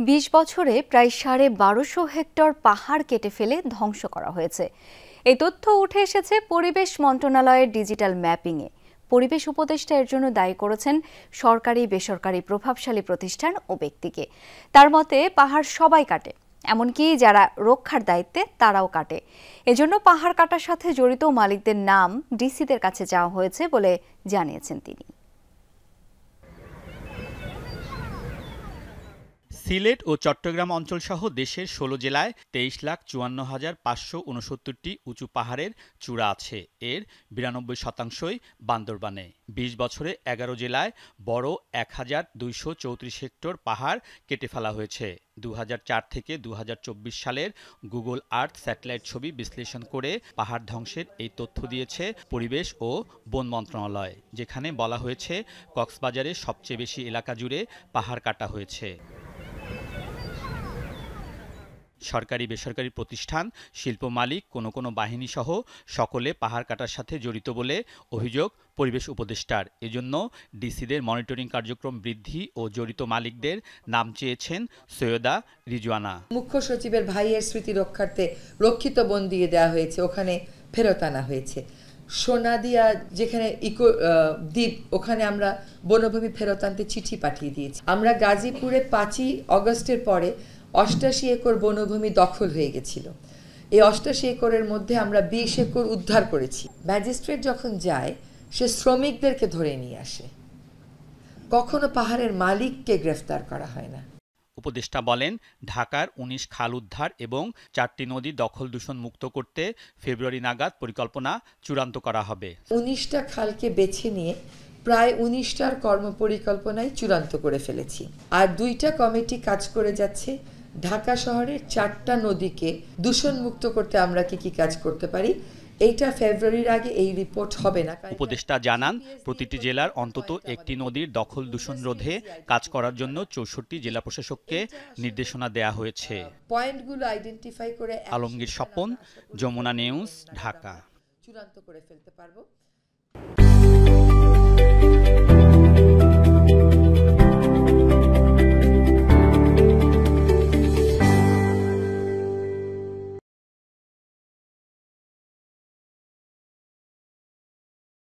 ২০ বছরে প্রায় ১২৫০ হেক্টর পাহাড় কেটে ফেলে ধ্বংস করা হয়েছে। এই তথ্য উঠে এসেছে পরিবেশ মন্ত্রণালয়ের ডিজিটাল ম্যাপিংয়ে। পরিবেশ উপদেষ্টা এর জন্য দায়ী করেছেন সরকারি বেসরকারি প্রভাবশালী প্রতিষ্ঠান ও ব্যক্তিকে। তার মতে পাহাড় সবাই কাটে, এমনকি যারা রক্ষার দায়িত্বে তারাও কাটে। এজন্য পাহাড় কাটার সাথে জড়িত মালিকদের নাম ডিসিদের কাছে চাওয়া হয়েছে বলে জানিয়েছেন তিনি। সিলেট ও চট্টগ্রাম অঞ্চলসহ দেশের ১৬ জেলায় ২৩,৫৪,৫৬৯টি উঁচু পাহাড়ের চূড়া আছে। এর ৯২%ই বান্দরবানে। ২০ বছরে ১১ জেলায় বড় ১,২৩৪ হেক্টর পাহাড় কেটে ফেলা হয়েছে। ২০০৪ থেকে ২০২৪ সালের গুগল আর্থ স্যাটেলাইট ছবি বিশ্লেষণ করে পাহাড় ধ্বংসের এই তথ্য দিয়েছে পরিবেশ ও বন মন্ত্রণালয়, যেখানে বলা হয়েছে কক্সবাজারের সবচেয়ে বেশি এলাকা জুড়ে পাহাড় কাটা হয়েছে। সরকারি বেসরকারি প্রতিষ্ঠান, শিল্প মালিক, কোনো বাহিনীসহ সকলে পাহাড় কাটার সাথে জড়িত বলে অভিযোগ পরিবেশ উপদেষ্টার। এজন্য ডিসিদের মনিটরিং কার্যক্রম বৃদ্ধি ও জড়িত মালিকদের নাম চেয়েছেন সৈয়দা রিজওয়ানা। মুখ্য সচিবের ভাইয়ের স্মৃতি রক্ষার্থে রক্ষিত বন দিয়ে দেওয়া হয়েছে, ওখানে ফেরত আনা হয়েছে। সোনাদিয়া যেখানে ইকো দ্বীপ, ওখানে আমরা বনভূমি ফেরত আনতে চিঠি পাঠিয়ে দিয়েছি। আমরা গাজীপুরে ৫ই অগস্টের পরে ৮৮ একর বনভূমি দখল হয়ে গেছিল। এই ৮৮ একরের মধ্যে আমরা ২০ একর উদ্ধার করেছি। ম্যাজিস্ট্রেট যখন যায়, সে শ্রমিকদেরকে ধরে নিয়ে আসে, কখনো পাহাড়ের মালিককে গ্রেফতার করা হয় না। উপদেষ্টা বলেন, ঢাকার ১৯ খাল উদ্ধার এবং ৪টি নদী দখল দূষণ মুক্ত করতে ফেব্রুয়ারি নাগাদ পরিকল্পনা চূড়ান্ত করা হবে। ১৯টা খালকে বেছে নিয়ে প্রায় ১৯টার কর্মপরিকল্পনায় চূড়ান্ত করে ফেলেছি। আর ২টা কমিটি কাজ করে যাচ্ছে ঢাকা শহরের ৪টা নদীকে দূষণ মুক্ত করতে আমরা কি কাজ করতে পারি। এইটা ফেব্রুয়ারির আগে এই রিপোর্ট হবে না। উপদেষ্টা জানান, প্রতিটি জেলার অন্তত একটি নদীর দখল দূষণ রোধে কাজ করার জন্য ৬৪ জেলা প্রশাসককে নির্দেশনা দেয়া হয়েছে। পয়েন্টগুলো আইডেন্টিফাই করে আলমগীর স্বপন, যমুনা নিউজ, ঢাকা। চূড়ান্ত করে ফেলতে পারবো।